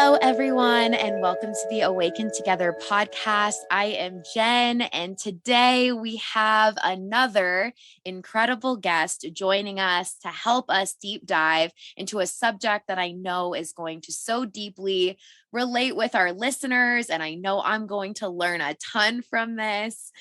Hello, everyone, and welcome to the Awaken Together podcast. I am Jen, and today we have another incredible guest joining us to help us deep dive into a subject that I know is going to so deeply relate with our listeners. And I know I'm going to learn a ton from this.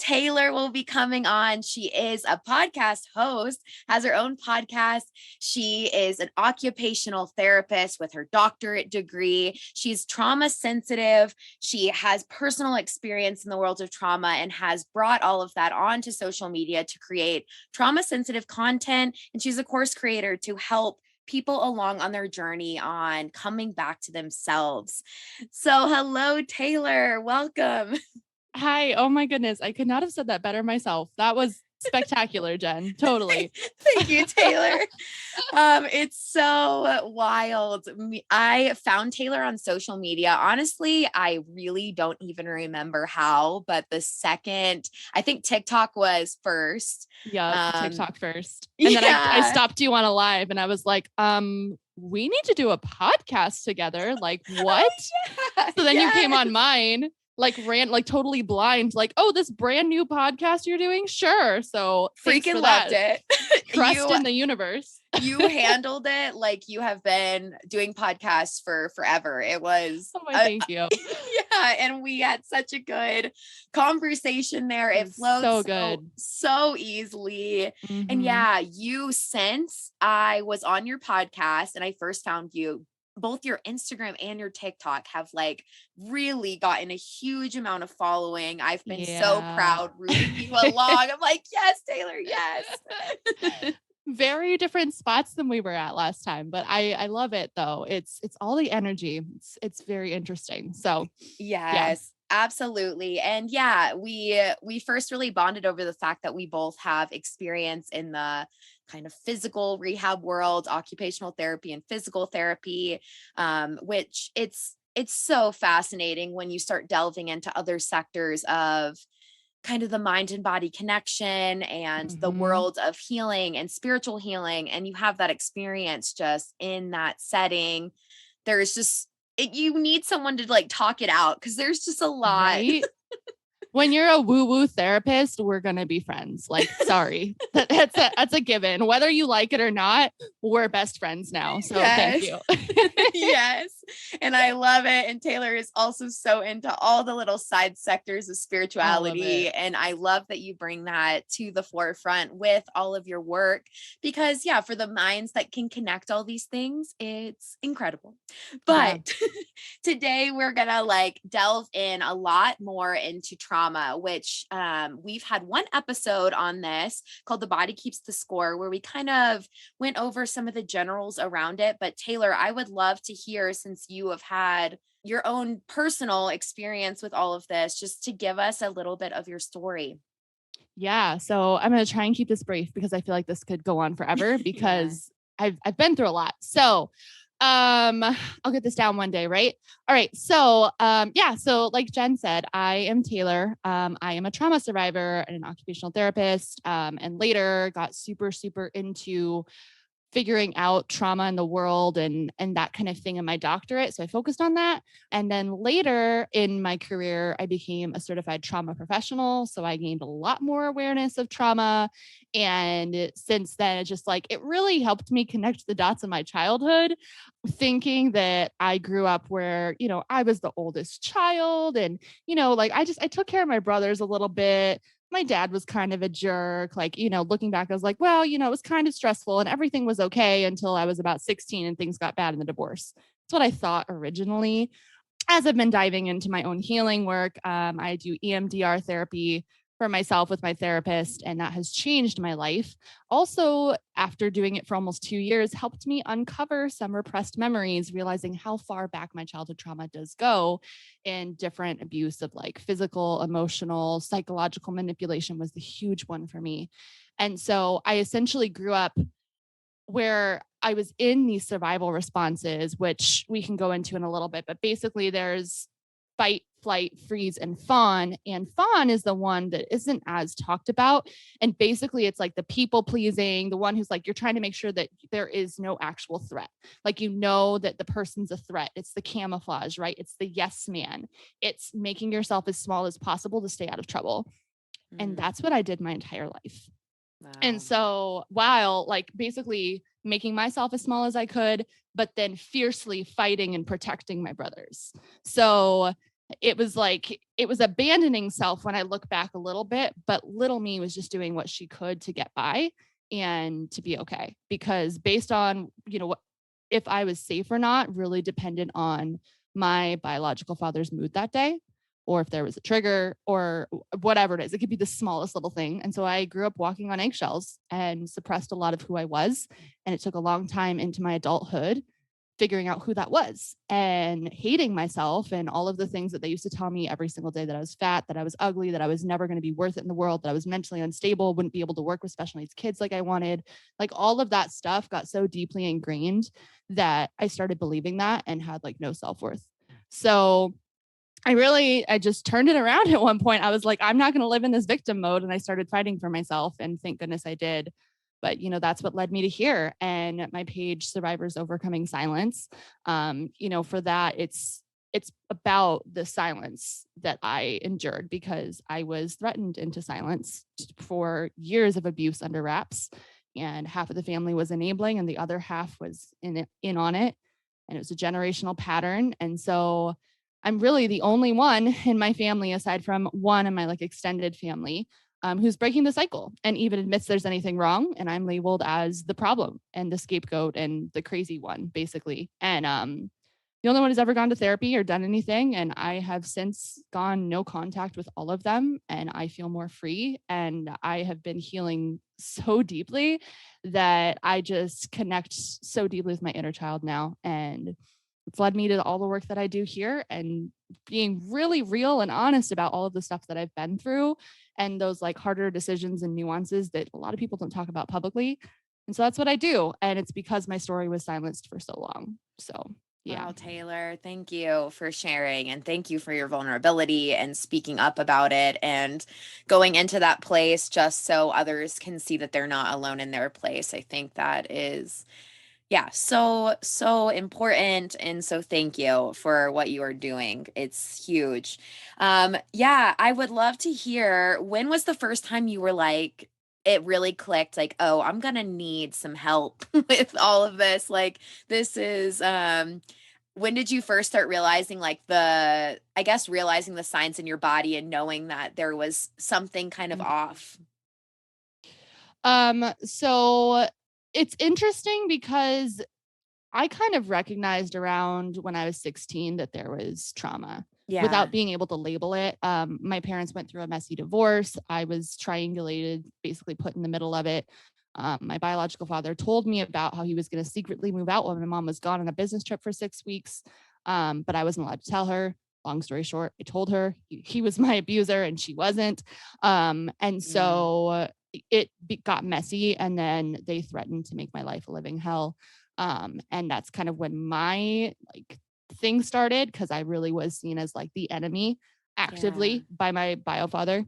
Taelor will be coming on. She is a podcast host, has her own podcast. She is an occupational therapist with her doctorate degree. She's trauma sensitive. She has personal experience in the world of trauma and has brought all of that onto social media to create trauma sensitive content. And she's a course creator to help people along on their journey on coming back to themselves. So, hello, Taelor. Welcome. Hi. Oh my goodness. I could not have said that better myself. That was spectacular, Jen. Totally. Thank you, Taelor. It's so wild. I found Taelor on social media. Honestly, I really don't even remember how, but the second, I think TikTok was first. Yeah, TikTok first. And then I stopped you on a live and I was like, we need to do a podcast together. Like, what? So then you came on mine. Ran totally blind, oh, this brand new podcast you're doing? Sure. So freaking loved it. Trust in the universe. You handled it like you have been doing podcasts for forever. It was thank you. Yeah, and we had such a good conversation there. It flowed so good, so easily. Mm-hmm. And yeah, since I was on your podcast and I first found you, both your Instagram and your TikTok have really gotten a huge amount of following. I've been so proud rooting you along. I'm like, yes, Taelor, yes. Very different spots than we were at last time, but I love it though. It's all the energy. It's very interesting. So yes. Absolutely. And yeah, we first really bonded over the fact that we both have experience in the kind of physical rehab world, occupational therapy and physical therapy, which it's so fascinating when you start delving into other sectors of kind of the mind and body connection and the world of healing and spiritual healing. And you have that experience just in that setting. There's just, you need someone to talk it out because there's just a lot. Right? When you're a woo-woo therapist, we're going to be friends. Sorry, that's a given. Whether you like it or not, we're best friends now. So Thank you. Yes. And I love it. And Taelor is also so into all the little side sectors of spirituality. And I love that you bring that to the forefront with all of your work because for the minds that can connect all these things, it's incredible. But today we're going to delve in a lot more into trauma, which we've had one episode on this called The Body Keeps the Score, where we kind of went over some of the generals around it. But Taelor, I would love to hear, since you have had your own personal experience with all of this, just to give us a little bit of your story. Yeah. So I'm going to try and keep this brief because I feel like this could go on forever because I've been through a lot. So I'll get this down one day, right? All right. So, so like Jen said, I am Taelor. I am a trauma survivor and an occupational therapist, and later got super, super into figuring out trauma in the world and that kind of thing in my doctorate. So I focused on that. And then later in my career, I became a certified trauma professional. So I gained a lot more awareness of trauma. And since then, it's just it really helped me connect the dots of my childhood, thinking that I grew up where, I was the oldest child and, I took care of my brothers a little bit. My dad was kind of a jerk. Looking back, I was like, well, it was kind of stressful and everything was okay until I was about 16 and things got bad in the divorce. That's what I thought originally. As I've been diving into my own healing work, I do EMDR therapy for myself with my therapist, and that has changed my life. Also, after doing it for almost 2 years, helped me uncover some repressed memories, realizing how far back my childhood trauma does go, and different abuse of physical, emotional, psychological manipulation was the huge one for me. And so I essentially grew up where I was in these survival responses, which we can go into in a little bit, but basically there's fight, flight, freeze, and fawn. And fawn is the one that isn't as talked about. And basically, it's like the people pleasing, the one who's like, you're trying to make sure that there is no actual threat. Like, you know that the person's a threat. It's the camouflage, right? It's the yes man. It's making yourself as small as possible to stay out of trouble. And Mm. that's what I did my entire life. And Wow. so while like basically making myself as small as I could, but then fiercely fighting and protecting my brothers. So it was like, it was abandoning self when I look back a little bit, but little me was just doing what she could to get by and to be okay. Because based on, you know, what if I was safe or not really depended on my biological father's mood that day, or if there was a trigger or whatever it is. It could be the smallest little thing. And so I grew up walking on eggshells and suppressed a lot of who I was. And it took a long time into my adulthood figuring out who that was and hating myself and all of the things that they used to tell me every single day, that I was fat, that I was ugly, that I was never going to be worth it in the world, that I was mentally unstable, wouldn't be able to work with special needs kids like I wanted. Like, all of that stuff got so deeply ingrained that I started believing that and had like no self-worth. So I just turned it around at one point. I was like, I'm not going to live in this victim mode. And I started fighting for myself. And thank goodness I did. But, you know, that's what led me to here. And my page, Survivors Overcoming Silence, you know, for that, it's about the silence that I endured because I was threatened into silence for years of abuse under wraps. And half of the family was enabling and the other half was in on it. And it was a generational pattern. And so I'm really the only one in my family, aside from one in my like extended family, who's breaking the cycle and even admits there's anything wrong. And I'm labeled as the problem and the scapegoat and the crazy one, basically. And the only one who's ever gone to therapy or done anything. And I have since gone no contact with all of them. And I feel more free. And I have been healing so deeply that I just connect so deeply with my inner child now. And it's led me to all the work that I do here and being really real and honest about all of the stuff that I've been through and those like harder decisions and nuances that a lot of people don't talk about publicly. And so that's what I do. And it's because my story was silenced for so long. So yeah. Wow, Taylor, thank you for sharing and thank you for your vulnerability and speaking up about it and going into that place just so others can see that they're not alone in their place. I think that is, yeah, so important. And so thank you for what you are doing. It's huge. Yeah, I would love to hear, when was the first time you were like, it really clicked, like, oh, I'm gonna need some help with all of this. Like, this is when did you first start realizing like I guess realizing the signs in your body and knowing that there was something kind of off? So it's interesting because I kind of recognized around when I was 16 that there was trauma Yeah. without being able to label it. My parents went through a messy divorce. I was triangulated, basically put in the middle of it. My biological father told me about how he was going to secretly move out while my mom was gone on a business trip for 6 weeks. But I wasn't allowed to tell her. Long story short, I told her he was my abuser and she wasn't. And Mm. so got messy. And then they threatened to make my life a living hell. And that's kind of when my like thing started because I really was seen as like the enemy Yeah. actively by my bio father.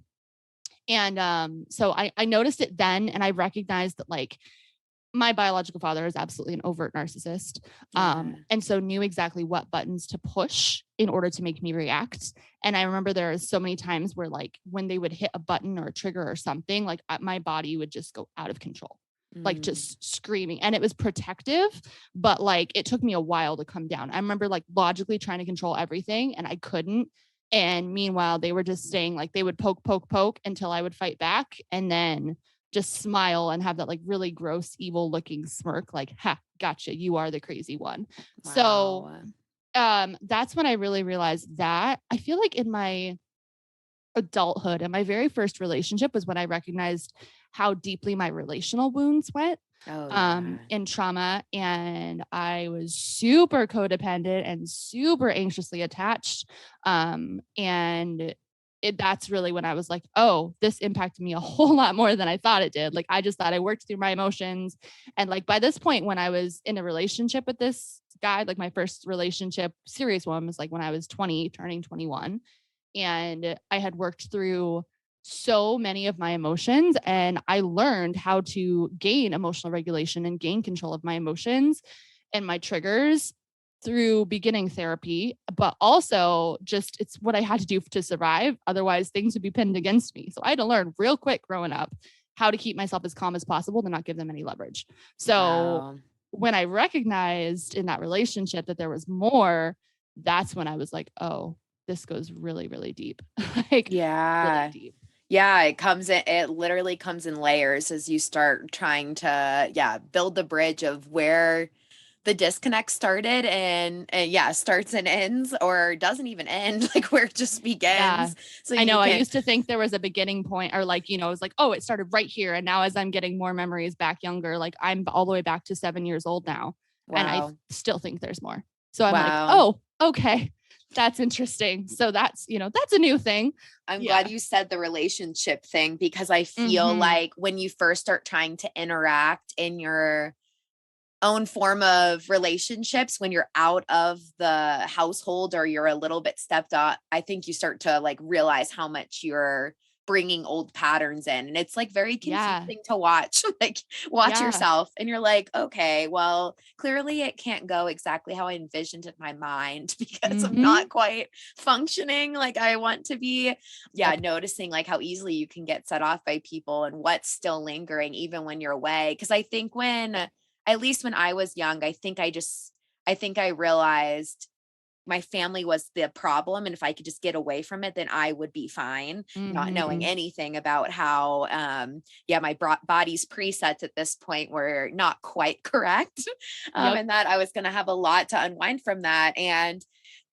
And so I noticed it then and I recognized that like my biological father is absolutely an overt narcissist. Yeah. And so knew exactly what buttons to push in order to make me react. And I remember there are so many times where like when they would hit a button or a trigger or something, like my body would just go out of control, like Mm. just screaming. And it was protective, but like it took me a while to come down. I remember like logically trying to control everything and I couldn't. And meanwhile, they were just saying like they would poke until I would fight back. And then just smile and have that like really gross, evil looking smirk, like, ha, gotcha, you are the crazy one. So Wow. that's when I really realized that. I feel like in my adulthood and my very first relationship was when I recognized how deeply my relational wounds went Oh, yeah. in trauma. And I was super codependent and super anxiously attached. And that's really when I was like, oh, this impacted me a whole lot more than I thought it did. Like, I just thought I worked through my emotions. And like by this point, when I was in a relationship with this guy, like my first relationship, serious one, was like when I was 20, turning 21. and I had worked through so many of my emotions, and I learned how to gain emotional regulation and gain control of my emotions and my triggers through beginning therapy, but also just it's what I had to do to survive. Otherwise, things would be pinned against me. So I had to learn real quick growing up how to keep myself as calm as possible to not give them any leverage. So Wow. when I recognized in that relationship that there was more, that's when I was like, oh, this goes really, really deep. Like really Yeah. deep. Yeah, it literally comes in layers as you start trying to, yeah, build the bridge of where the disconnect started and yeah, starts and ends or doesn't even end, like where it just Yeah. begins. So I you know. I can, used to think there was a beginning point or like, it was like, oh, it started right here. And now as I'm getting more memories back younger, like I'm all the way back to 7 years old now. And I wow. still think there's more. So I'm like, Wow. oh, okay. That's interesting. So that's a new thing. I'm glad Yeah. you said the relationship thing because I feel Mm-hmm. like when you first start trying to interact in your own form of relationships when you're out of the household or you're a little bit stepped up, I think you start to like realize how much you're bringing old patterns in. And it's like very Yeah. confusing to watch, like watch Yeah. yourself and you're like, okay, well, clearly it can't go exactly how I envisioned in my mind because I'm Mm-hmm. not quite functioning like I want to be. Yeah, Yep. noticing like how easily you can get set off by people and what's still lingering even when you're away. Cause I think when at least when I was young, I think I realized my family was the problem. And if I could just get away from it, then I would be fine, not knowing Mm-hmm. anything about how, yeah, my body's presets at this point were not quite correct. Yep. And that I was going to have a lot to unwind from that. And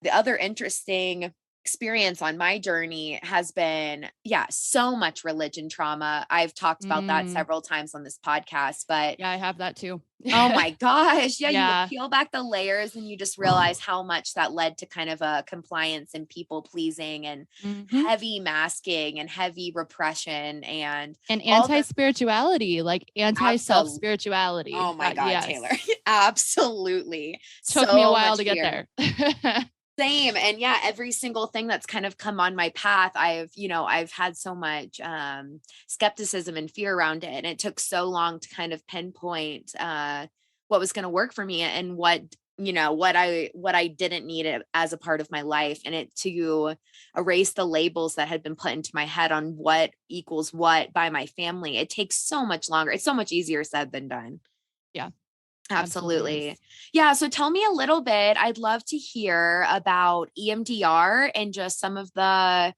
the other interesting experience on my journey has been, yeah, so much religion trauma. I've talked about that Mm. several times on this podcast, but Yeah, I have that too. oh my gosh. Yeah, you Yeah. peel back the layers and you just realize how much that led to kind of a compliance and people pleasing and Mm-hmm. heavy masking and heavy repression and And all the anti-spirituality, like anti-self absolute. spirituality. Oh my God, Taylor. Yes. Absolutely. Took me a So while much to get fear. there. Same. And yeah, every single thing that's kind of come on my path, I've had so much skepticism and fear around it. And it took so long to kind of pinpoint what was going to work for me and what I didn't need it as a part of my life and it to erase the labels that had been put into my head on what equals what by my family. It takes so much longer. It's so much easier said than done. Yeah, absolutely Absolutely. is. Yeah. So tell me a little bit. I'd love to hear about EMDR and just some of the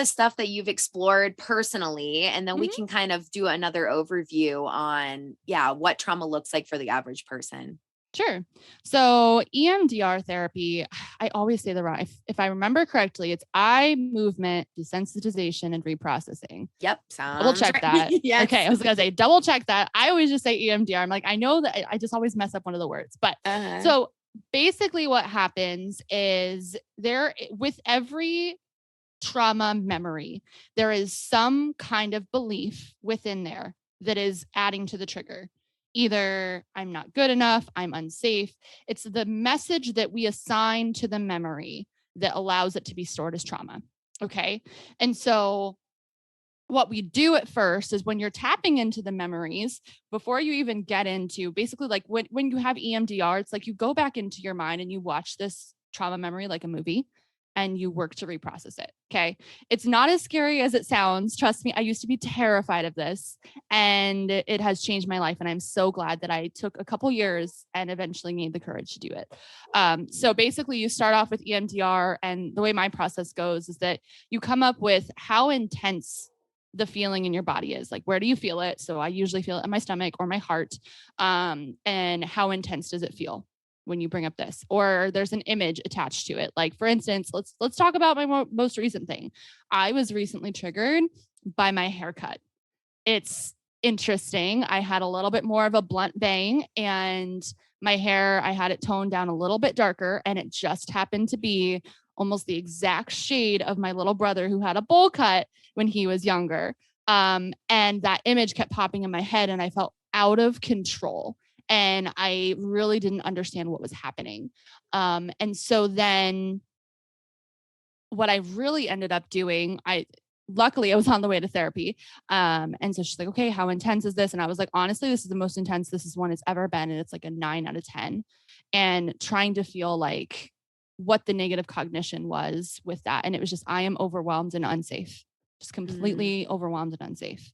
stuff that you've explored personally. And then we Mhm. can kind of do another overview on, yeah, what trauma looks like for the average person. Sure. So EMDR therapy, I always say the wrong. If I remember correctly, it's eye movement desensitization and reprocessing. Yep. Double Sounds check right. that. Okay, Yes. I was gonna say double check that. I always just say EMDR. I'm like, I know that I just always mess up one of the words. But Uh-huh. so basically, what happens is there with every trauma memory, there is some kind of belief within there that is adding to the trigger. Either I'm not good enough, I'm unsafe. It's the message that we assign to the memory that allows it to be stored as trauma. Okay. And so what we do at first is when you're tapping into the memories before you even get into basically like when you have EMDR, it's like you go back into your mind and you watch this trauma memory like a movie and you work to reprocess it. Okay. It's not as scary as it sounds. Trust me, I used to be terrified of this and it has changed my life. And I'm so glad that I took a couple years and eventually made the courage to do it. So basically, you start off with EMDR, and the way my process goes is that you come up with how intense the feeling in your body is. Like, where do you feel it? So I usually feel it in my stomach or my heart. And how intense does it feel when you bring up this? Or there's an image attached to it. Like, for instance, let's talk about my most recent thing. I was recently triggered by my haircut. It's interesting. I had a little bit more of a blunt bang, and my hair, I had it toned down a little bit darker, and it just happened to be almost the exact shade of my little brother who had a bowl cut when he was younger. And that image kept popping in my head, and I felt out of control. And I really didn't understand what was happening. And so then what I really ended up doing, luckily I was on the way to therapy. And so she's like, okay, how intense is this? And I was like, honestly, this is the most intense this is one it's ever been. And it's like a 9 out of 10. And trying to feel like what the negative cognition was with that. And it was just, I am overwhelmed and unsafe, just completely overwhelmed and unsafe.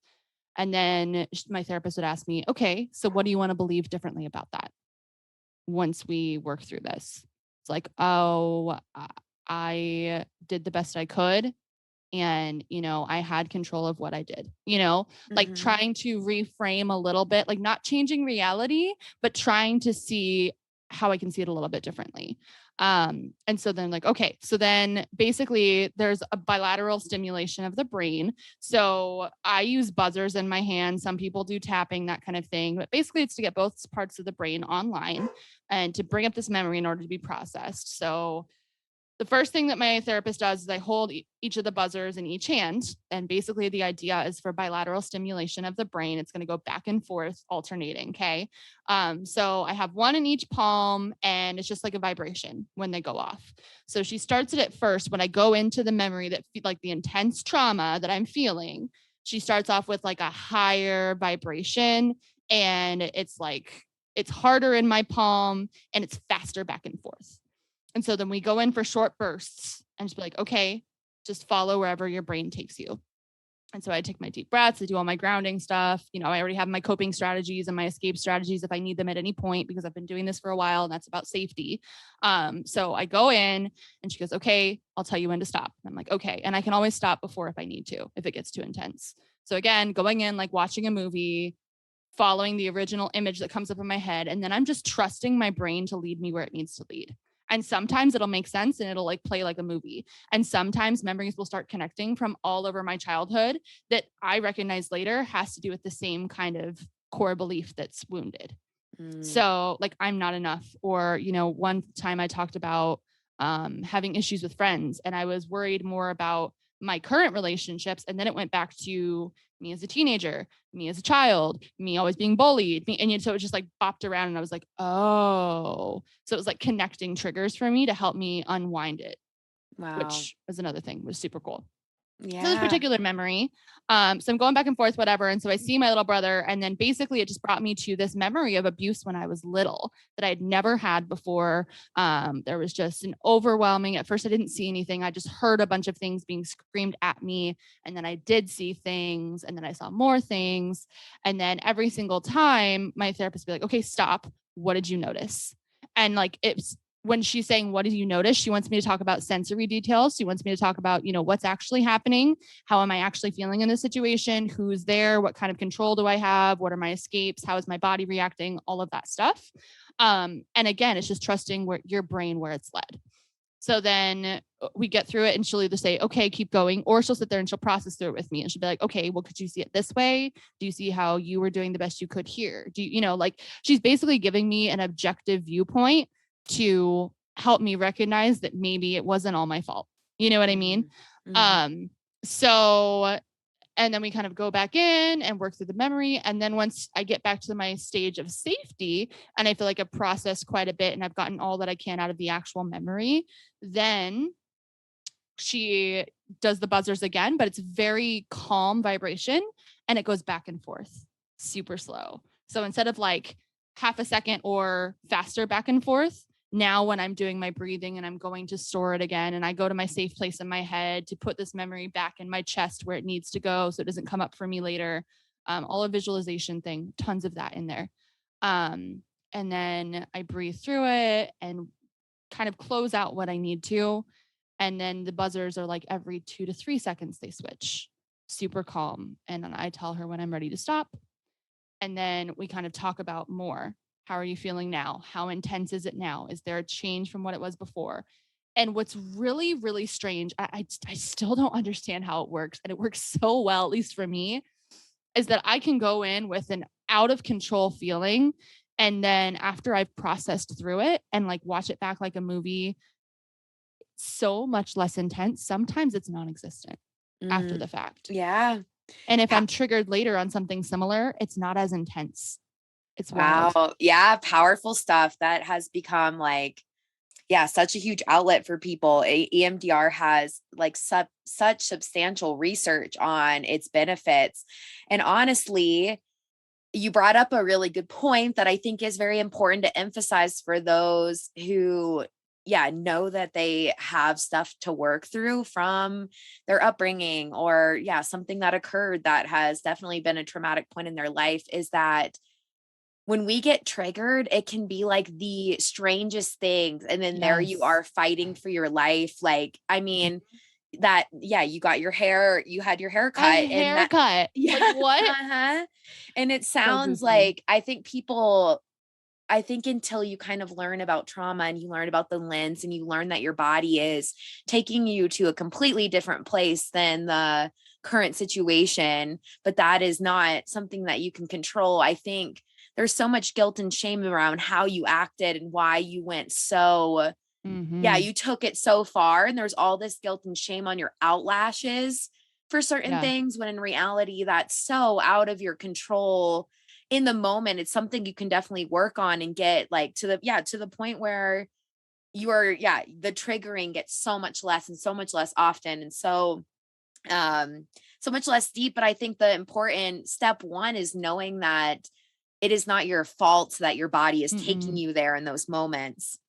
And then my therapist would ask me, okay, so what do you want to believe differently about that once we work through this? It's like, oh, I did the best I could. And, I had control of what I did, like trying to reframe a little bit, like not changing reality, but trying to see how I can see it a little bit differently. And so then like, okay, so then basically there's a bilateral stimulation of the brain. So I use buzzers in my hand. Some people do tapping, that kind of thing, but basically it's to get both parts of the brain online and to bring up this memory in order to be processed. So the first thing that my therapist does is I hold each of the buzzers in each hand. And basically the idea is for bilateral stimulation of the brain. It's going to go back and forth alternating. Okay. So I have one in each palm and it's just like a vibration when they go off. So she starts it at first when I go into the memory that like the intense trauma that I'm feeling. She starts off with like a higher vibration and it's like, it's harder in my palm and it's faster back and forth. And so then we go in for short bursts and just be like, okay, just follow wherever your brain takes you. And so I take my deep breaths, I do all my grounding stuff. I already have my coping strategies and my escape strategies if I need them at any point, because I've been doing this for a while and that's about safety. So I go in and she goes, okay, I'll tell you when to stop. I'm like, okay. And I can always stop before if I need to, if it gets too intense. So again, going in, like watching a movie, following the original image that comes up in my head. And then I'm just trusting my brain to lead me where it needs to lead. And sometimes it'll make sense and it'll like play like a movie. And sometimes memories will start connecting from all over my childhood that I recognize later has to do with the same kind of core belief that's wounded. So like, I'm not enough. Or, one time I talked about having issues with friends and I was worried more about my current relationships. And then it went back to me as a teenager, me as a child, me always being bullied. So it was just like bopped around and I was like, oh, so it was like connecting triggers for me to help me unwind it. Wow. Which was another thing, was super cool. Yeah. So this particular memory, so I'm going back and forth, whatever. And so I see my little brother, and then basically it just brought me to this memory of abuse when I was little that I had never had before. There was just an overwhelming, at first I didn't see anything. I just heard a bunch of things being screamed at me. And then I did see things, and then I saw more things. And then every single time my therapist would be like, okay, stop. What did you notice? And like, it's, when she's saying, what did you notice? She wants me to talk about sensory details. She wants me to talk about, what's actually happening. How am I actually feeling in this situation? Who's there? What kind of control do I have? What are my escapes? How is my body reacting? All of that stuff. And again, it's just trusting your brain where it's led. So then we get through it and she'll either say, okay, keep going, or she'll sit there and she'll process through it with me. And she'll be like, okay, well, could you see it this way? Do you see how you were doing the best you could here? Do you, like, she's basically giving me an objective viewpoint to help me recognize that maybe it wasn't all my fault. You know what I mean? So, and then we kind of go back in and work through the memory. And then once I get back to my stage of safety and I feel like I've processed quite a bit and I've gotten all that I can out of the actual memory, then she does the buzzers again, but it's very calm vibration and it goes back and forth super slow. So instead of like half a second or faster back and forth, now when I'm doing my breathing and I'm going to store it again, and I go to my safe place in my head to put this memory back in my chest where it needs to go so it doesn't come up for me later. All a visualization thing, tons of that in there. And then I breathe through it and kind of close out what I need to. And then the buzzers are like every 2 to 3 seconds they switch, super calm. And then I tell her when I'm ready to stop. And then we kind of talk about more. How are you feeling now? How intense is it now? Is there a change from what it was before? And what's really, really strange, I still don't understand how it works. And it works so well, at least for me, is that I can go in with an out of control feeling. And then after I've processed through it and like watch it back like a movie, so much less intense. Sometimes it's non-existent after the fact. Yeah. And if I'm triggered later on something similar, it's not as intense. It's wild. Wow. Yeah. Powerful stuff that has become like yeah, such a huge outlet for people. EMDR has like such substantial research on its benefits. And honestly, you brought up a really good point that I think is very important to emphasize for those who, yeah, know that they have stuff to work through from their upbringing, or, yeah, something that occurred that has definitely been a traumatic point in their life, is that when we get triggered, it can be like the strangest things. And then there you Yes. are fighting for your life. Like, I mean, that, yeah, you got your hair, you had your hair A cut, and that, haircut. Like yeah, what? uh-huh. And it So sounds goofy. like, I think until you kind of learn about trauma and you learn about the lens and you learn that your body is taking you to a completely different place than the current situation, but that is not something that you can control. I think there's so much guilt and shame around how you acted and why you went so, yeah, Mm-hmm. you took it so far, and there's all this guilt and shame on your outlashes for certain Yeah. things, when in reality that's so out of your control. In the moment, it's something you can definitely work on and get like to the, yeah, to the point where you're, yeah, the triggering gets so much less and so much less often, and so much less deep. But I think the important step one is knowing that it is not your fault that your body is taking Mm-mm. you there in those moments.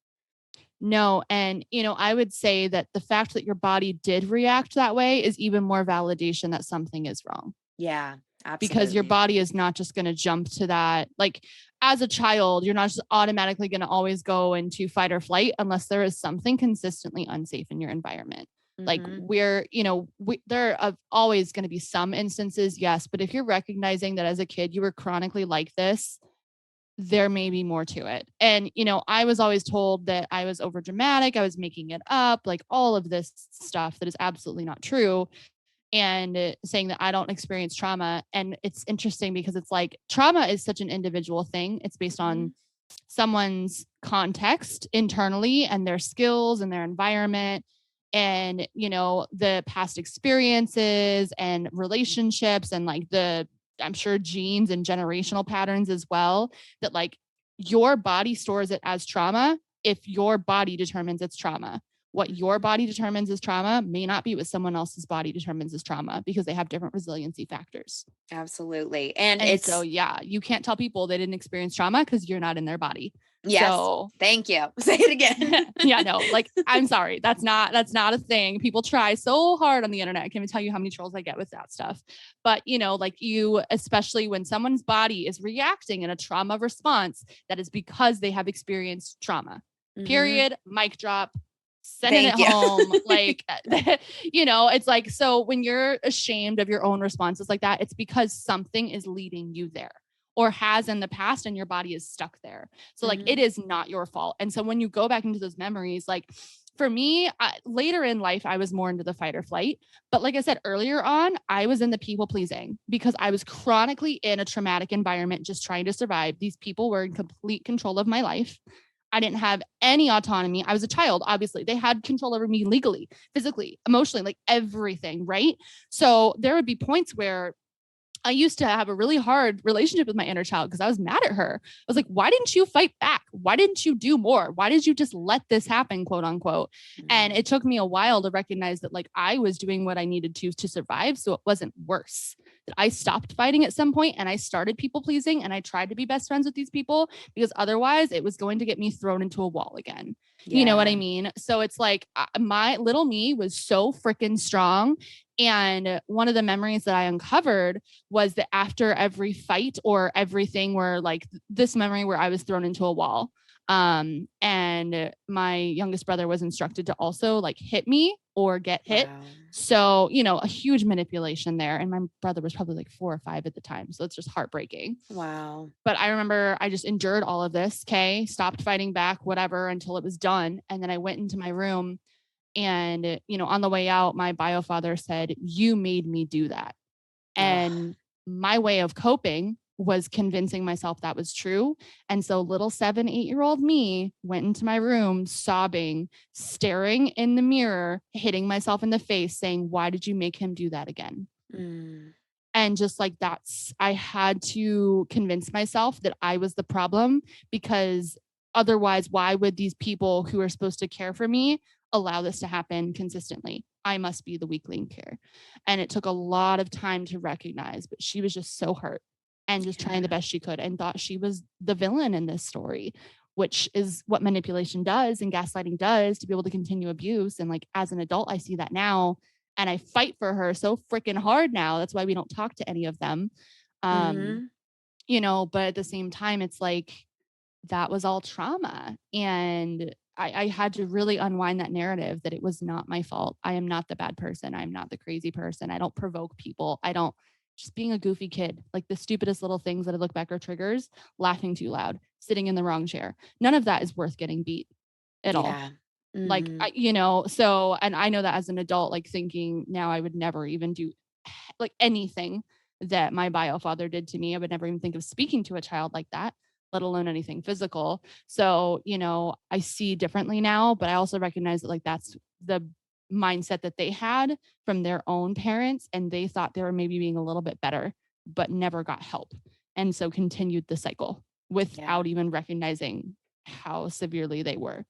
No. And, I would say that the fact that your body did react that way is even more validation that something is wrong, Yeah, because your absolutely. body is not just going to jump to that. Like as a child, you're not just automatically going to always go into fight or flight unless there is something consistently unsafe in your environment. Like Mm-hmm. there are always going to be some instances, yes, but if you're recognizing that as a kid you were chronically like this, there may be more to it. And, I was always told that I was over dramatic, I was making it up, like all of this stuff that is absolutely not true. And saying that I don't experience trauma. And it's interesting because it's like trauma is such an individual thing. It's based Mm-hmm. on someone's context internally and their skills and their environment and the past experiences and relationships and like I'm sure genes and generational patterns as well, that like your body stores it as trauma if your body determines it's trauma. What your Mm-hmm. body determines as trauma may not be what someone else's body determines as trauma, because they have different resiliency factors. Absolutely. And And so, it's, yeah, you can't tell people they didn't experience trauma because you're not in their body. yes, So, thank you. Say it again. yeah, no, like I'm sorry, that's not a thing. People try so hard on the internet. I can't even tell you how many trolls I get with that stuff. But like especially when someone's body is reacting in a trauma response, that is because they have experienced trauma. Mm-hmm. Period. Mic drop. Sending it Thank you. home. Like, it's like, so when you're ashamed of your own responses like that, it's because something is leading you there or has in the past, and your body is stuck there. So like Mm-hmm. it is not your fault. And so when you go back into those memories, like for me, later in life, I was more into the fight or flight. But like I said earlier on, I was in the people pleasing because I was chronically in a traumatic environment, just trying to survive. These people were in complete control of my life. I didn't have any autonomy. I was a child, obviously. They had control over me legally, physically, emotionally, like everything, right? So there would be points where I used to have a really hard relationship with my inner child because I was mad at her. I was like, why didn't you fight back? Why didn't you do more? Why did you just let this happen, quote unquote? And Mm-hmm. it took me a while to recognize that like I was doing what I needed to survive. So it wasn't worse. That I stopped fighting at some point and I started people pleasing and I tried to be best friends with these people because otherwise it was going to get me thrown into a wall again. You know what I Yeah. mean? So it's like my little me was so freaking strong. And one of the memories that I uncovered was that after every fight or everything, where like this memory where I was thrown into a wall, and my youngest brother was instructed to also like hit me or get hit. Wow. So a huge manipulation there, and my brother was probably like 4 or 5 at the time, so it's just heartbreaking. Wow. But I remember I just endured all of this, okay, stopped fighting back, whatever, until it was done. And then I went into my room, and on the way out, my bio father said, "You made me do that." Oh, And my way of coping was convincing myself that was true. And so little 7, 8-year-old me went into my room sobbing, staring in the mirror, hitting myself in the face, saying, "Why did you make him do that again?" mm, And just like I had to convince myself that I was the problem, because Otherwise, why would these people who are supposed to care for me allow this to happen consistently? I must be the weak link here. And it took a lot of time to recognize, but she was just so hurt and just trying the Yeah. best she could and thought she was the villain in this story, which is what manipulation does and gaslighting does to be able to continue abuse. And like as an adult, I see that now and I fight for her so freaking hard now. That's why we don't talk to any of them. Um, Mhm. but at the same time, it's like that was all trauma. And I had to really unwind that narrative that it was not my fault. I am not the bad person. I'm not the crazy person. I don't provoke people. I don't just being a goofy kid, like the stupidest little things that I look back are triggers, laughing too loud, sitting in the wrong chair. None of that is worth getting beat at all. Yeah. Like, Mhm. so, and I know that as an adult, like thinking now I would never even do like anything that my bio father did to me. I would never even think of speaking to a child like that, let alone anything physical. So, I see differently now, but I also recognize that like that's the mindset that they had from their own parents. And they thought they were maybe being a little bit better, but never got help. And so continued the cycle Yeah. without even recognizing how severely they were.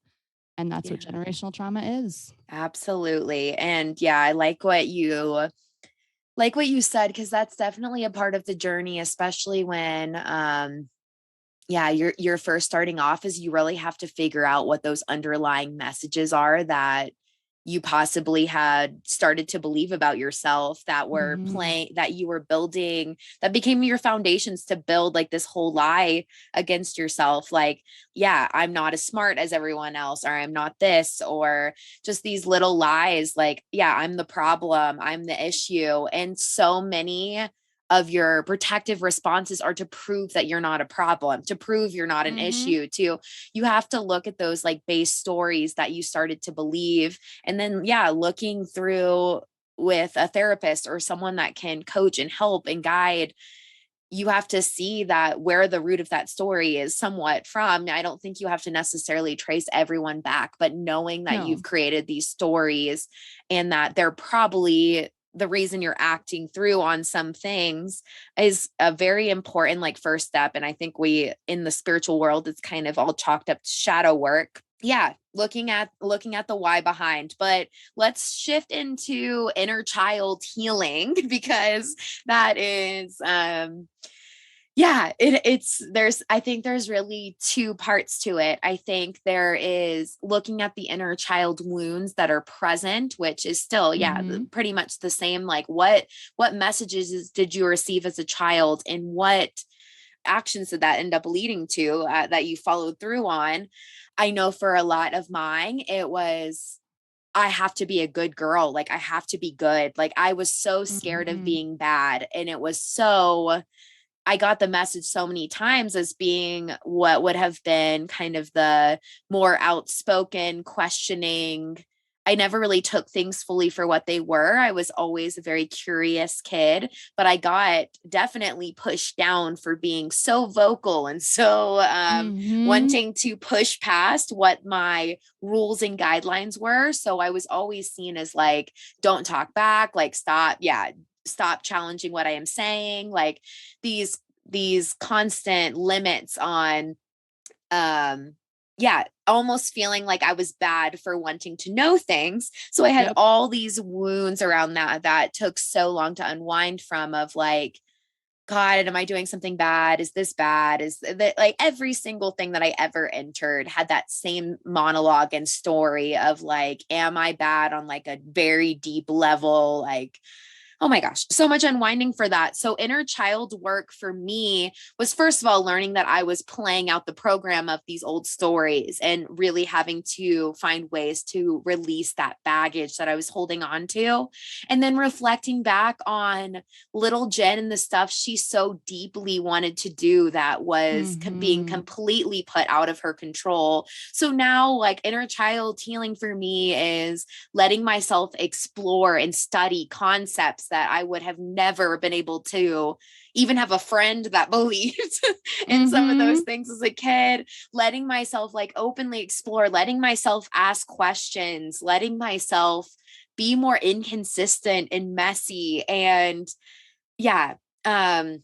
And that's what Yeah. generational trauma is. Absolutely. And yeah, I like what you said, because that's definitely a part of the journey, especially when yeah, you're first starting off, is you really have to figure out what those underlying messages are that you possibly had started to believe about yourself, that were Mm-hmm. playing, that you were building, that became your foundations to build like this whole lie against yourself. Like, yeah, I'm not as smart as everyone else, or I'm not this, or just these little lies like, yeah, I'm the problem, I'm the issue. And so many of your protective responses are to prove that you're not a problem, to prove you're not an Mm-hmm. issue, to you have to look at those like base stories that you started to believe. And then, yeah, looking through with a therapist or someone that can coach and help and guide, you have to see that where the root of that story is somewhat from. I don't think you have to necessarily trace everyone back, but knowing that you've No. created these stories and that they're probably the reason you're acting through on some things is a very important like first step. And I think we in the spiritual world, it's kind of all chalked up to shadow work. Yeah, looking at the why behind. But let's shift into inner child healing because that is yeah, it's there's I think there's really two parts to it. I think there is looking at the inner child wounds that are present, which is still, yeah, Mm-hmm. pretty much the same. Like what messages did you receive as a child, and what actions did that end up leading to, that you followed through on? I know for a lot of mine, it was, I have to be a good girl. Like, I have to be good. Like, I was so scared of Mm-hmm. being bad. And it was so, I got the message so many times as being what would have been kind of the more outspoken, questioning. I never really took things fully for what they were. I was always a very curious kid, but I got definitely pushed down for being so vocal and so Mm-hmm. wanting to push past what my rules and guidelines were. So I was always seen as like, don't talk back, like, stop. Yeah, stop challenging what I am saying. Like, these constant limits on um yeah, almost feeling like I was bad for wanting to know things. So I had Yep. all these wounds around that took so long to unwind from, of like, God, am I doing something bad? Is this bad? Is that, like, every single thing that I ever entered had that same monologue and story of like, am I bad on like a very deep level? Like, oh my gosh, so much unwinding for that. So, inner child work for me was, first of all, learning that I was playing out the program of these old stories and really having to find ways to release that baggage that I was holding on to. And then reflecting back on little Jen and the stuff she so deeply wanted to do that was being Mm-hmm. completely put out of her control. So now, like, inner child healing for me is letting myself explore and study concepts that I would have never been able to even have a friend that believed in some of those Mm-hmm. things as a kid, letting myself like openly explore, letting myself ask questions, letting myself be more inconsistent and messy. And yeah, um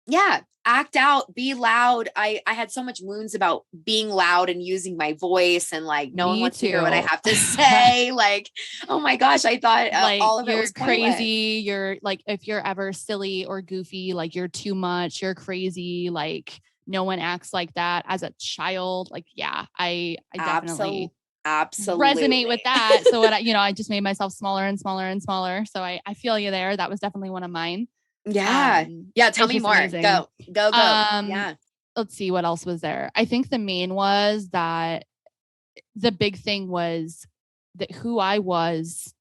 yeah, act out, be loud. I had so much wounds about being loud and using my voice, and like no one Me wants to hear what I too. have to say. Like, oh my gosh, I thought Like all of it you're was pointless. crazy. You're like, if you're ever silly or goofy, like you're too much, you're crazy. Like no one acts like that as a child. Like, yeah, I definitely resonate with Absolutely. that. So what I just made myself smaller and smaller and smaller. So I feel you there. That was definitely one of mine. Yeah. Yeah. Tell It's me just more. amazing. Go, go, go. Um, Yeah. let's see what else was there. I think the main was that the big thing was that who I was,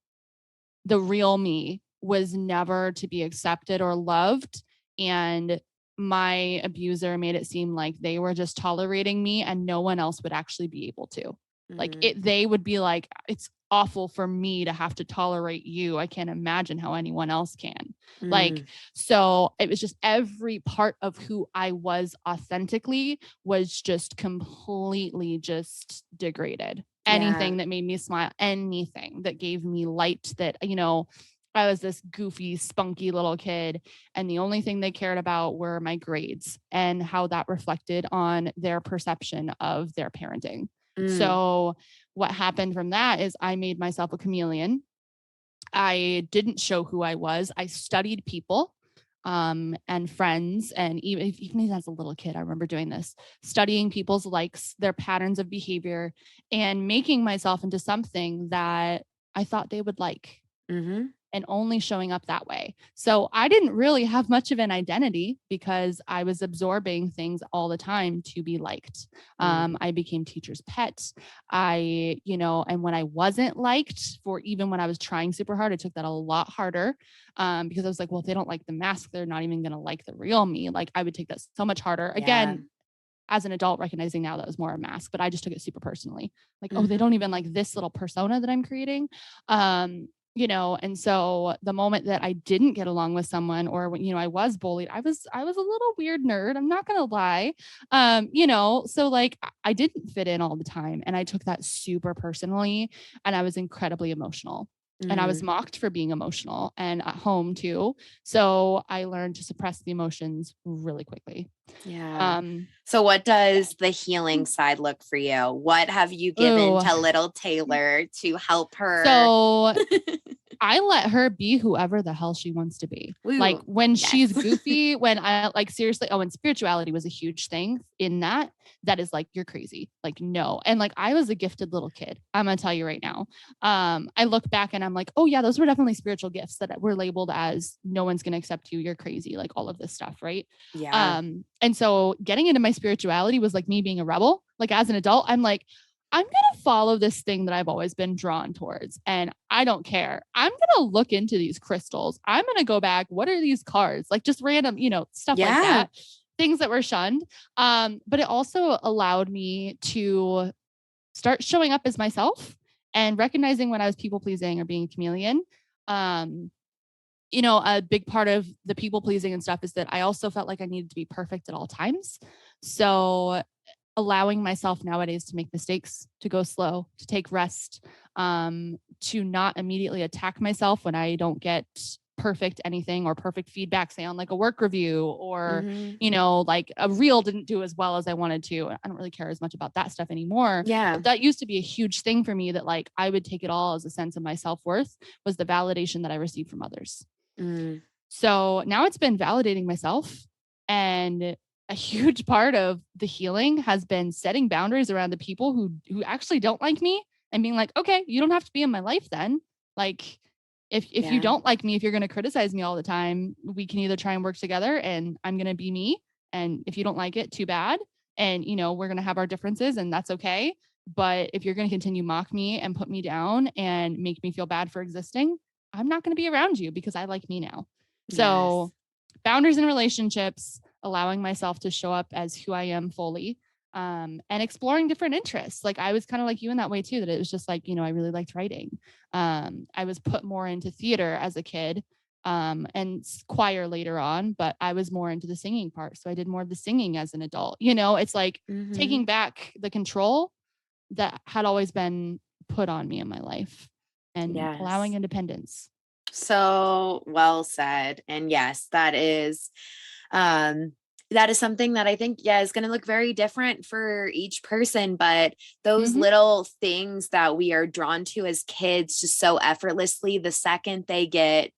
the real me, was never to be accepted or loved. And my abuser made it seem like they were just tolerating me and no one else would actually be able to. Like Mm, they would be like, it's awful for me to have to tolerate you. I can't imagine how anyone else can. Like, mm, so it was just every part of who I was authentically was just completely just degraded. yeah. Anything that made me smile, anything that gave me light, that, I was this goofy, spunky little kid, and the only thing they cared about were my grades and how that reflected on their perception of their parenting. Mm, So, what happened from that is I made myself a chameleon. I didn't show who I was. I studied people and friends. And even as a little kid, I remember doing this, studying people's likes, their patterns of behavior, and making myself into something that I thought they would like, mm-hmm. and only showing up that way. So I didn't really have much of an identity because I was absorbing things all the time to be liked. Mm, I became teacher's pet. And when I wasn't liked, for even when I was trying super hard, I took that a lot harder because I was like, well, if they don't like the mask, they're not even going to like the real me. Like I would take that so much harder. yeah. Again, as an adult, recognizing now that was more a mask, but I just took it super personally. Like, oh, they Mm-hmm. don't even like this little persona that I'm creating. And so the moment that I didn't get along with someone, or when, I was bullied, I was a little weird nerd. I'm not gonna lie. So like I didn't fit in all the time. And I took that super personally. And I was incredibly emotional. And I was Mm, mocked for being emotional and at home too. So I learned to suppress the emotions really quickly. yeah. Um, So, what does the healing side look for you? What have you given ooh, to little Taylor to help her? so I let her be whoever the hell she wants to be. Like Woo. when Yes. she's goofy, when I like seriously, and spirituality was a huge thing in that. That is like, you're crazy. Like, no. And like I was a gifted little kid. I'm gonna tell you right now. I look back and I'm like, oh yeah, those were definitely spiritual gifts that were labeled as no one's gonna accept you, you're crazy, like all of this stuff, right? Yeah. And so getting into my spirituality was like me being a rebel. Like as an adult, I'm like, I'm going to follow this thing that I've always been drawn towards. And I don't care. I'm going to look into these crystals. I'm going to go back. What are these cards? Like just random, stuff like Yeah. that, things that were shunned. But it also allowed me to start showing up as myself and recognizing when I was people pleasing or being a chameleon. Um, a big part of the people pleasing and stuff is that I also felt like I needed to be perfect at all times. So allowing myself nowadays to make mistakes, to go slow, to take rest, to not immediately attack myself when I don't get perfect anything or perfect feedback, say on like a work review, or, Mm-hmm. like a reel didn't do as well as I wanted to. I don't really care as much about that stuff anymore. Yeah. But that used to be a huge thing for me, that like I would take it all as a sense of my self-worth was the validation that I received from others. Mm, So now it's been validating myself. And a huge part of the healing has been setting boundaries around the people who actually don't like me, and being like, okay, you don't have to be in my life then. Like if you yeah. don't like me, if you're going to criticize me all the time, we can either try and work together and I'm going to be me. And if you don't like it, too bad. And we're going to have our differences and that's okay. But if you're going to continue mock me and put me down and make me feel bad for existing, I'm not going to be around you because I like me now. Yes. So, boundaries in relationships, allowing myself to show up as who I am fully, and exploring different interests. Like I was kind of like you in that way too, that it was just like, I really liked writing. I was put more into theater as a kid, and choir later on, but I was more into the singing part. So I did more of the singing as an adult. It's like Mm-hmm. taking back the control that had always been put on me in my life and allowing Yes. independence. So well said. And yes, that is That is something that I think, yeah, is going to look very different for each person. But those Mm-hmm. little things that we are drawn to as kids just so effortlessly, the second they get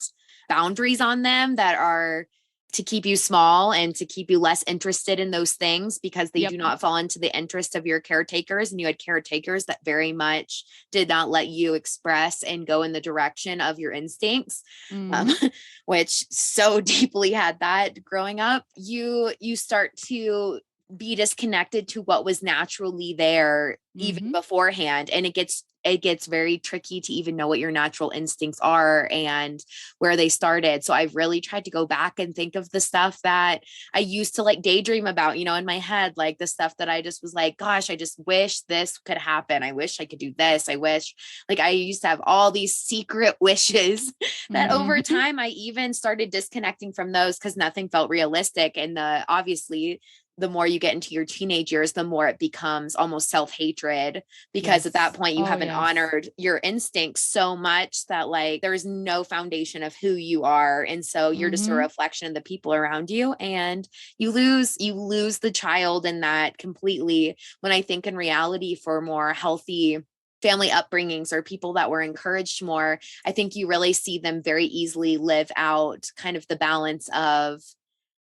boundaries on them that are to keep you small and to keep you less interested in those things because they Yep. do not fall into the interest of your caretakers. And you had caretakers that very much did not let you express and go in the direction of your instincts. Um, Mm-hmm. which so deeply had that growing up. You start to be disconnected to what was naturally there even Mm-hmm. beforehand, and it gets very tricky to even know what your natural instincts are and where they started. So I've really tried to go back and think of the stuff that I used to like daydream about, in my head, like the stuff that I just was like, gosh, I just wish this could happen. I wish I could do this. I wish, like, I used to have all these secret wishes that over Mm-hmm. time I even started disconnecting from those because nothing felt realistic. And obviously the more you get into your teenage years, the more it becomes almost self-hatred because at that Yes. point you Oh, haven't yes. honored your instincts so much that like there's no foundation of who you are. And so you're just a Mm-hmm. reflection of the people around you, and you lose the child in that completely. When I think in reality for more healthy family upbringings or people that were encouraged more, I think you really see them very easily live out kind of the balance of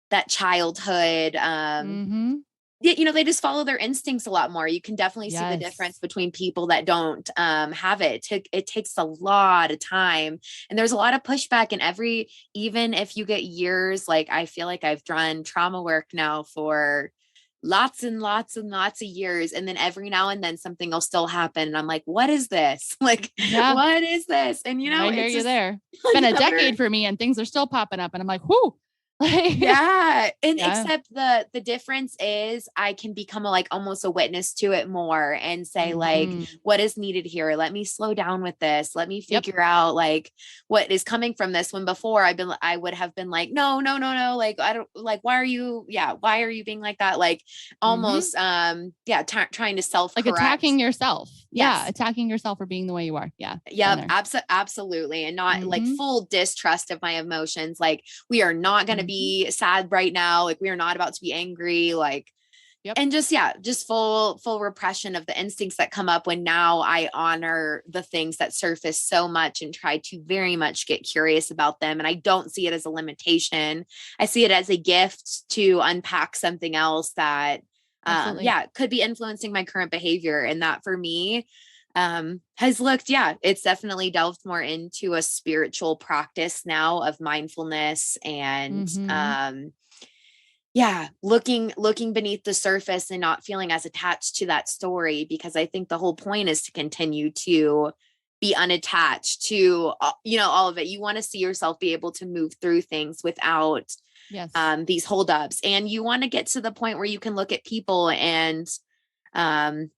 that childhood. Mm-hmm. They just follow their instincts a lot more. You can definitely see the difference Yes. between people that don't have it. It takes a lot of time, and there's a lot of pushback. And even if you get years, like I feel like I've done trauma work now for lots and lots and lots of years, and then every now and then something will still happen, and I'm like, what is this? Like, Yeah. what is this? And I hear it's you just there. It's been a another. decade for me and things are still popping up and I'm like, whoo. Like, Yeah. And yeah. except the difference is I can become like almost a witness to it more and say like, Mm-hmm. what is needed here? Let me slow down with this. Let me Yep. figure out like what is coming from this. When before I would have been like, no, no, no, no. Like, I don't like, why are you being like that? Like Mm-hmm. almost, yeah, trying to self Like correct. attacking yourself. Yeah. Yes. Attacking yourself for being the way you are. Yeah. Been Yep, there. absolutely. And not like Mm-hmm. full distrust of my emotions. Like, we are not going to Mm-hmm. be sad right now. Like, we are not about to be angry. Like, Yep. and just, yeah, just full repression of the instincts that come up when now I honor the things that surface so much and try to very much get curious about them. And I don't see it as a limitation. I see it as a gift to unpack something else that, Absolutely. yeah, could be influencing my current behavior. And that for me, has looked, yeah, it's definitely delved more into a spiritual practice now of mindfulness and, Mm-hmm. yeah, looking beneath the surface and not feeling as attached to that story, because I think the whole point is to continue to be unattached to all of it. You want to see yourself be able to move through things without Yes. these holdups, and you want to get to the point where you can look at people and um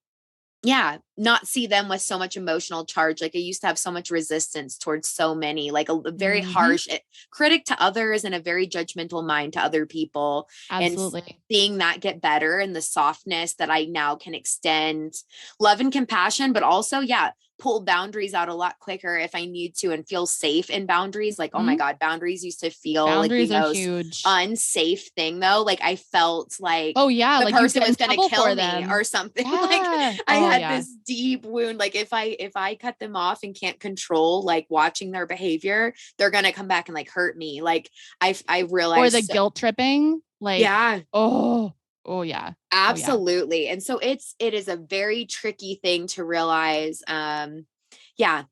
yeah, not see them with so much emotional charge. Like I used to have so much resistance towards so many, like a very Mm-hmm. harsh critic to others and a very judgmental mind to other people. And Absolutely. seeing that get better and the softness that I now can extend love and compassion, but also, yeah, pull boundaries out a lot quicker if I need to and feel safe in boundaries. Like, oh my Mm-hmm. God, boundaries used to feel like the Boundaries are most huge. unsafe thing though. Like I felt like Oh yeah. the Like you'd person get in was going to trouble kill for me them. or something. Like Yeah. I Oh had yeah. this deep wound. Like if I cut them off and can't control like watching their behavior, they're going to come back and like hurt me. Like I Or the realized, guilt tripping. Like, yeah, oh, oh yeah. Oh yeah. absolutely. And so it is a very tricky thing to realize. Yeah,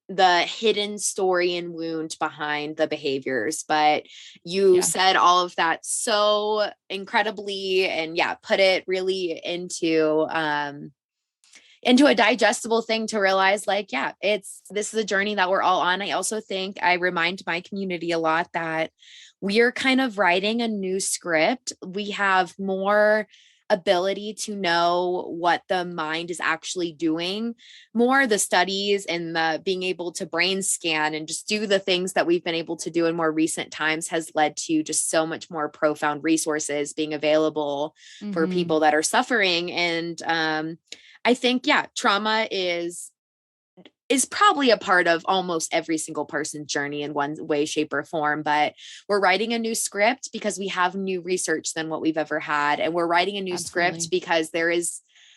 the hidden story and wound behind the behaviors. But you Yeah. said all of that so incredibly, and yeah, put it really into a digestible thing to realize like, yeah, this is a journey that we're all on. I also think I remind my community a lot that we are kind of writing a new script. We have more ability to know what the mind is actually doing. More the studies and the being able to brain scan and just do the things that we've been able to do in more recent times has led to just so much more profound resources being available for Mm-hmm. people that are suffering. And I think, yeah, trauma is probably a part of almost every single person's journey in one way, shape, or form. But we're writing a new script because we have new research than what we've ever had. And we're writing a new script Absolutely. because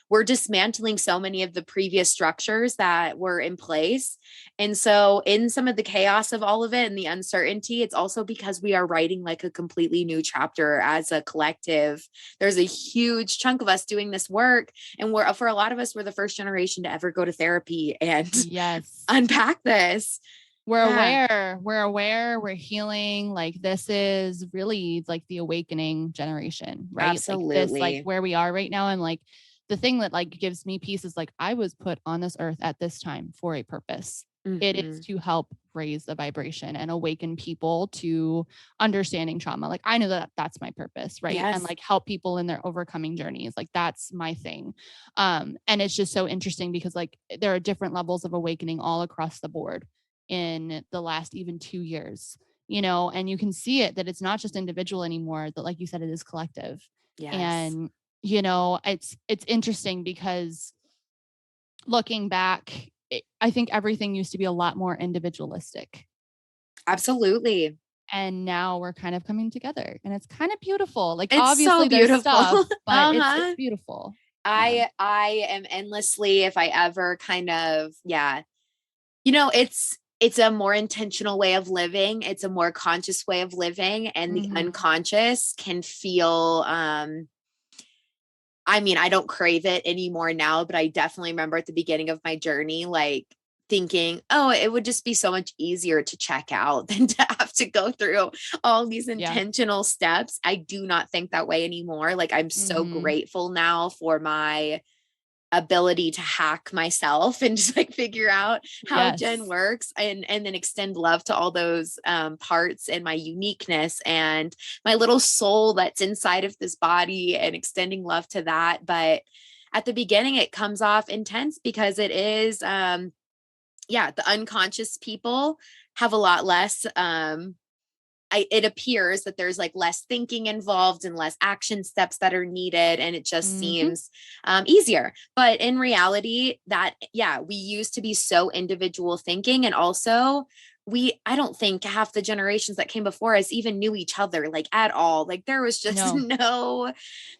we're dismantling so many of the previous structures that were in place. And so, in some of the chaos of all of it and the uncertainty, it's also because we are writing like a completely new chapter as a collective. There's a huge chunk of us doing this work. And for a lot of us, we're the first generation to ever go to therapy and Yes. unpack this. We're Yeah, aware, we're healing. Like this is really like the awakening generation, right? Like this, like absolutely. where we are right now. And like the thing that like gives me peace is like I was put on this earth at this time for a purpose. It is Mhm. to help raise the vibration and awaken people to understanding trauma. Like I know that that's my purpose, right? And Yes. like help people in their overcoming journeys. Like that's my thing. And it's just so interesting because like there are different levels of awakening all across the board in the last even 2 years, and you can see it that it's not just individual anymore, that like you said, it is collective. Yes. And it's interesting because looking back, I think everything used to be a lot more individualistic, Absolutely. and now we're kind of coming together and it's kind of beautiful. Like It's so obviously there's beautiful. stuff, but it's Uh-huh. beautiful. Yeah. I am endlessly, if I ever kind of, yeah, it's a more intentional way of living. It's a more conscious way of living, and the Mm-hmm. unconscious can feel I mean, I don't crave it anymore now, but I definitely remember at the beginning of my journey, like thinking, oh, it would just be so much easier to check out than to have to go through all these Yeah. intentional steps. I do not think that way anymore. Like, I'm so Mm-hmm. grateful now for my ability to hack myself and just like figure out how Jen Yes. works, and then extend love to all those parts and my uniqueness and my little soul that's inside of this body, and extending love to that. But at the beginning it comes off intense because it is yeah, the unconscious people have a lot less it appears that there's like less thinking involved and less action steps that are needed, and it just Mm-hmm. seems easier. But in reality, that, yeah, we used to be so individual thinking. And also, I don't think half the generations that came before us even knew each other like at all. Like there was just No,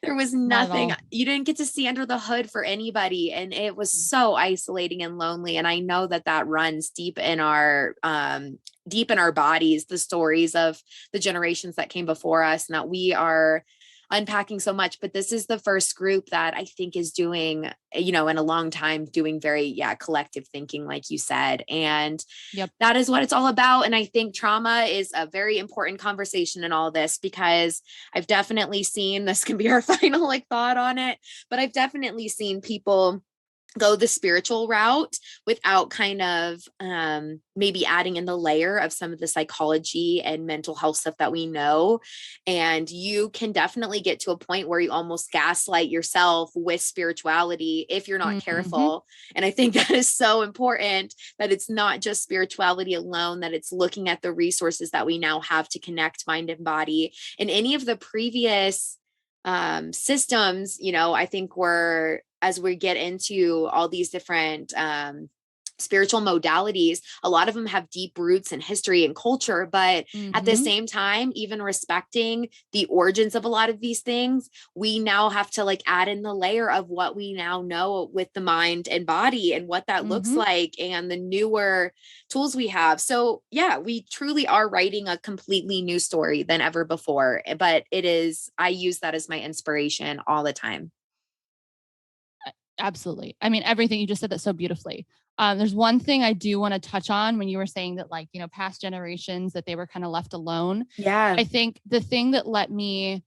there was not at nothing. all. You didn't get to see under the hood for anybody. And it was so isolating and lonely. And I know that that runs deep in our bodies, the stories of the generations that came before us, and that we are unpacking so much. But this is the first group that I think is doing, in a long time, doing very, yeah, collective thinking, like you said. And Yep. that is what it's all about. And I think trauma is a very important conversation in all this, because I've definitely seen, this can be our final like thought on it, but I've definitely seen people go the spiritual route without kind of maybe adding in the layer of some of the psychology and mental health stuff that we know. And you can definitely get to a point where you almost gaslight yourself with spirituality if you're not Mm-hmm. careful. And I think that is so important, that it's not just spirituality alone, that it's looking at the resources that we now have to connect mind and body. And any of the previous systems, I think as we get into all these different spiritual modalities, a lot of them have deep roots in history and culture. But at the Mm-hmm. same time, even respecting the origins of a lot of these things, we now have to like add in the layer of what we now know with the mind and body and what that looks Mm-hmm. like, and the newer tools we have. So yeah, we truly are writing a completely new story than ever before. But I use that as my inspiration all the time. Absolutely. I mean, everything you just said that so beautifully. There's one thing I do want to touch on when you were saying that, like, past generations, that they were kind of left alone. Yeah. I think the thing that let me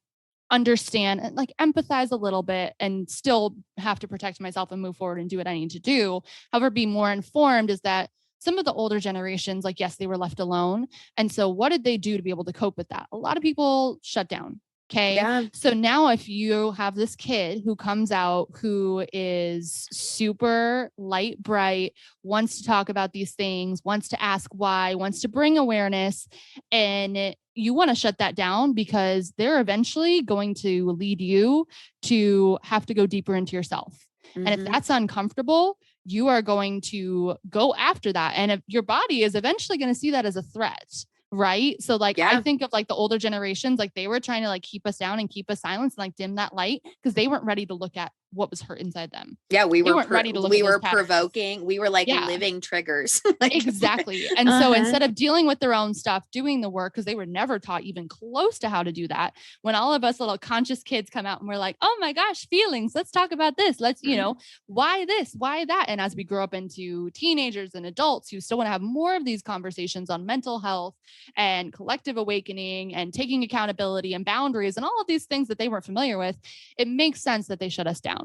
understand and like empathize a little bit and still have to protect myself and move forward and do what I need to do, however, be more informed, is that some of the older generations, like, yes, they were left alone. And so what did they do to be able to cope with that? A lot of people shut down. Okay. Yeah. So now if you have this kid who comes out who is super light, bright, wants to talk about these things, wants to ask why, wants to bring awareness, and you want to shut that down because they're eventually going to lead you to have to go deeper into yourself. And if that's uncomfortable, you are going to go after that. And if your body is eventually going to see that as a threat. Right. So like, I think of like the older generations, like they were trying to like keep us down and keep us silent and like dim that light because they weren't ready to look at what was hurt inside them. Yeah, we They were weren't ready to look we at those were patterns. provoking. We were like living triggers. Like, exactly. And so instead of dealing with their own stuff, doing the work, because they were never taught even close to how to do that. When all of us little conscious kids come out and we're like, oh my gosh, feelings, let's talk about this. Let's, you know, why this, why that? And as we grow up into teenagers and adults who still want to have more of these conversations on mental health and collective awakening and taking accountability and boundaries and all of these things that they weren't familiar with, it makes sense that they shut us down.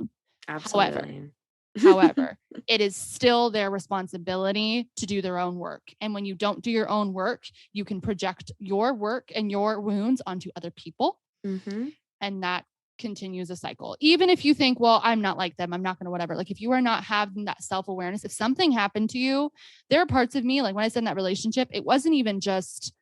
Absolutely. However, it is still their responsibility to do their own work. And when you don't do your own work, you can project your work and your wounds onto other people. And that continues a cycle. Even if you think, well, I'm not like them, I'm not going to whatever. Like if you are not having that self-awareness, if something happened to you, there are parts of me, like when I said in that relationship, it wasn't even just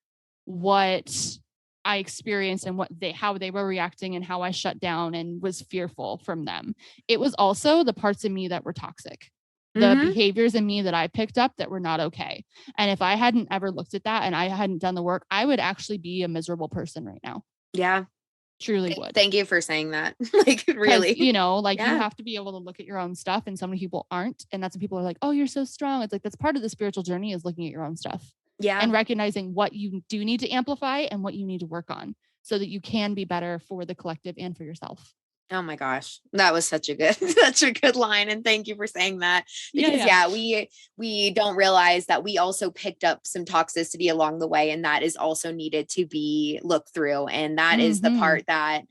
what I experienced and how they were reacting and how I shut down and was fearful from them. It was also the parts of me that were toxic, the behaviors in me that I picked up that were not okay. And if I hadn't ever looked at that and I hadn't done the work, I would actually be a miserable person right now. Yeah. Truly would. Thank you for saying that. Like really, you know, like you have to be able to look at your own stuff and so many people aren't. And that's when people are like, oh, you're so strong. It's like, that's part of the spiritual journey is looking at your own stuff. And recognizing what you do need to amplify and what you need to work on so that you can be better for the collective and for yourself. Oh my gosh, that was such a good line. And thank you for saying that because we don't realize that we also picked up some toxicity along the way. And that is also needed to be looked through. And that is the part that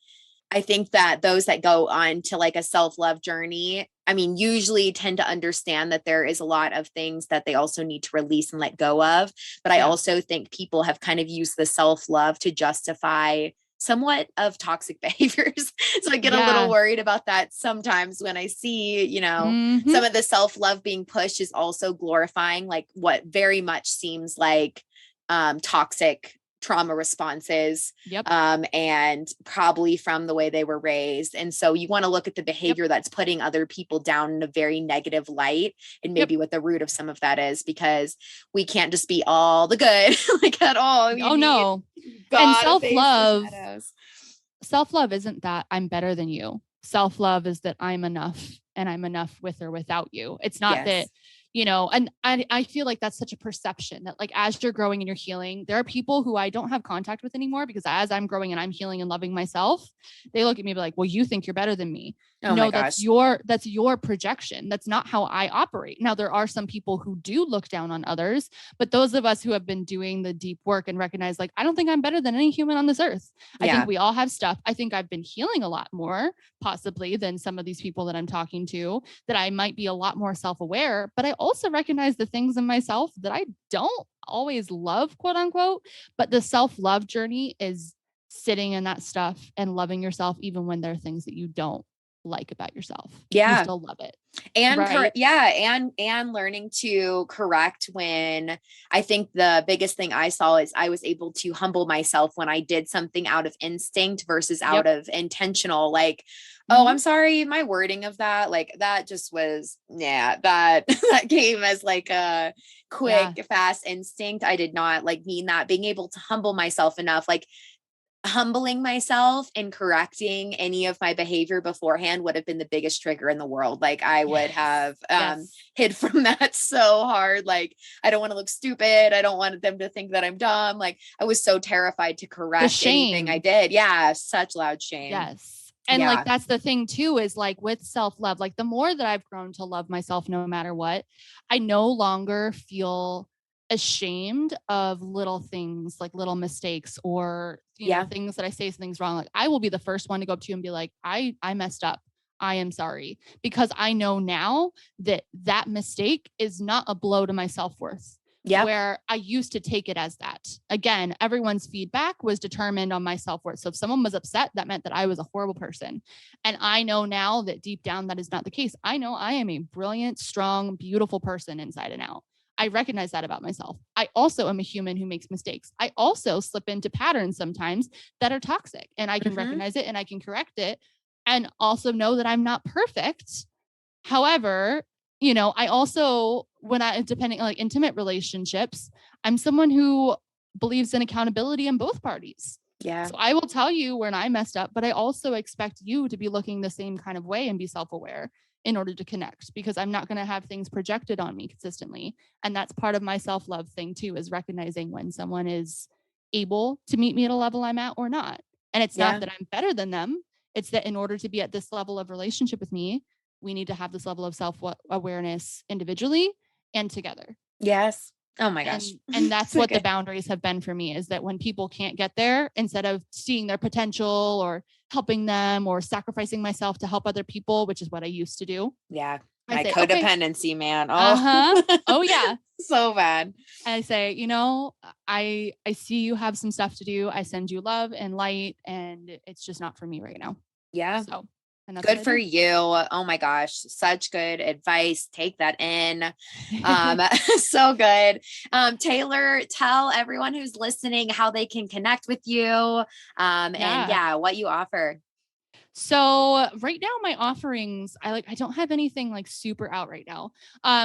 I think that those that go on to like a self-love journey, I mean, usually tend to understand that there is a lot of things that they also need to release and let go of. But I also think people have kind of used the self-love to justify somewhat of toxic behaviors. So I get a little worried about that sometimes when I see, you know, some of the self-love being pushed is also glorifying like what very much seems like toxic trauma responses and probably from the way they were raised. And so you want to look at the behavior that's putting other people down in a very negative light and maybe what the root of some of that is, because we can't just be all the good like at all. No. And self-love isn't that I'm better than you. Self-love is that I'm enough and I'm enough with or without you. It's not that, you know, and I feel like that's such a perception that like, as you're growing and you're healing, there are people who I don't have contact with anymore because as I'm growing and I'm healing and loving myself, they look at me and be like, well, you think you're better than me. Oh no, that's your projection. That's not how I operate. Now, there are some people who do look down on others, but those of us who have been doing the deep work and recognize like, I don't think I'm better than any human on this earth. I think we all have stuff. I think I've been healing a lot more possibly than some of these people that I'm talking to, that I might be a lot more self-aware, but I also recognize the things in myself that I don't always love, quote unquote, but the self-love journey is sitting in that stuff and loving yourself, even when there are things that you don't like about yourself. You still love it. And and learning to correct when I think the biggest thing I saw is I was able to humble myself when I did something out of instinct versus out of intentional, like, oh, I'm sorry, my wording of that, like that just was, that came as like a quick, fast instinct. I did not like mean that. Being able to humble myself enough, like humbling myself and correcting any of my behavior beforehand would have been the biggest trigger in the world. Like I would have hid from that so hard. Like, I don't want to look stupid. I don't want them to think that I'm dumb. Like I was so terrified to correct anything I did. Yeah. Such loud shame. Yes. And like, that's the thing too, is like with self-love, like the more that I've grown to love myself, no matter what, I no longer feel ashamed of little things, like little mistakes or, you know, things that I say something's wrong. Like I will be the first one to go up to you and be like, I messed up. I am sorry, because I know now that that mistake is not a blow to my self-worth. Where I used to take it as that. Again, everyone's feedback was determined on my self-worth. So if someone was upset, that meant that I was a horrible person. And I know now that deep down, that is not the case. I know I am a brilliant, strong, beautiful person inside and out. I recognize that about myself. I also am a human who makes mistakes. I also slip into patterns sometimes that are toxic, and I can recognize it and I can correct it, and also know that I'm not perfect. However, I also, depending on like intimate relationships, I'm someone who believes in accountability in both parties. Yeah. So I will tell you when I messed up, but I also expect you to be looking the same kind of way and be self-aware in order to connect, because I'm not going to have things projected on me consistently. And that's part of my self-love thing too, is recognizing when someone is able to meet me at a level I'm at or not. And it's not that I'm better than them. It's that in order to be at this level of relationship with me, we need to have this level of self-awareness individually and together. Yes. Oh my gosh. And that's what the boundaries have been for me, is that when people can't get there, instead of seeing their potential or helping them or sacrificing myself to help other people, which is what I used to do. Yeah. My codependency, man. Oh, oh yeah. So bad. I say, I see you have some stuff to do. I send you love and light, and it's just not for me right now. Yeah. So good for you. Oh my gosh. Such good advice. Take that in. So good. Taelor, tell everyone who's listening how they can connect with you. And what you offer. So right now my offerings, I don't have anything like super out right now.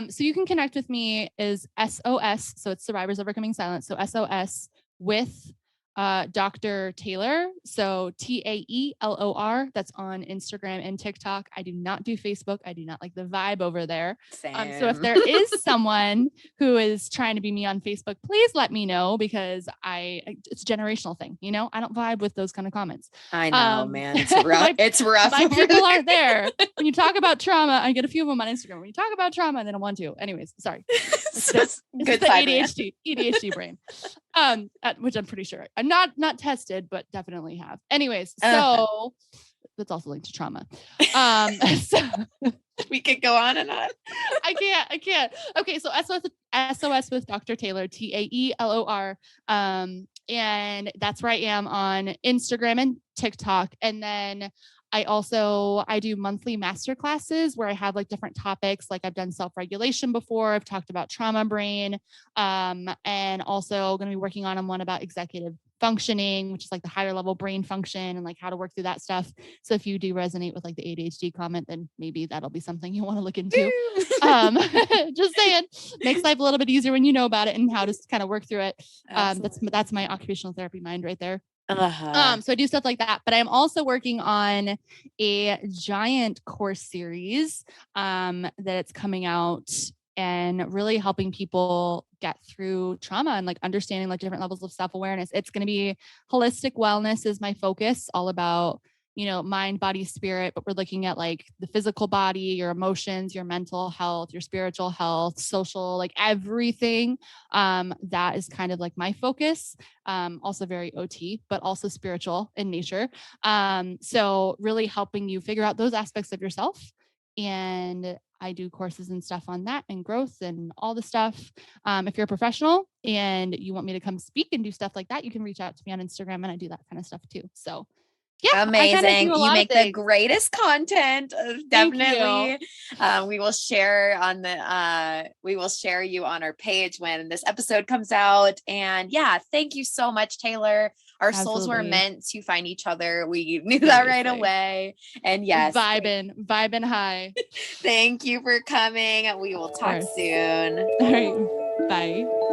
So you can connect with me is SOS. So it's Survivors Overcoming Silence. So SOS with Dr. Taelor. So Taelor. That's on Instagram and TikTok. I do not do Facebook. I do not like the vibe over there. So if there is someone who is trying to be me on Facebook, please let me know, because it's a generational thing. I don't vibe with those kind of comments. I know, man. It's rough. It's rough. My people aren't there. When you talk about trauma, I get a few of them on Instagram. When you talk about trauma, they don't want to. Anyways, sorry. It's good the ADHD brain. Which I'm pretty sure I'm not tested, but definitely have. Anyways, so that's also linked to trauma. So we could go on and on. I can't. Okay, so SOS with Dr. Taelor, Taelor. And that's where I am on Instagram and TikTok. And then I do monthly master classes where I have like different topics. Like I've done self-regulation before. I've talked about trauma brain. And also going to be working on one about executive functioning, which is like the higher level brain function and like how to work through that stuff. So if you do resonate with like the ADHD comment, then maybe that'll be something you want to look into. Just saying, makes life a little bit easier when you know about it and how to kind of work through it. That's my occupational therapy mind right there. So I do stuff like that, but I'm also working on a giant course series that it's coming out, and really helping people get through trauma and like understanding like different levels of self-awareness. It's going to be holistic wellness is my focus, all about, mind, body, spirit, but we're looking at like the physical body, your emotions, your mental health, your spiritual health, social, like everything. That is kind of like my focus. Also very OT, but also spiritual in nature. So really helping you figure out those aspects of yourself. And I do courses and stuff on that and growth and all the stuff. If you're a professional and you want me to come speak and do stuff like that, you can reach out to me on Instagram, and I do that kind of stuff too. So yeah, amazing. You make the greatest content. Definitely. We will share you on our page when this episode comes out. And yeah, thank you so much, Taelor. Our souls were meant to find each other. We knew that right away. And yes, vibing high. Thank you for coming. We will talk soon. All right. Bye.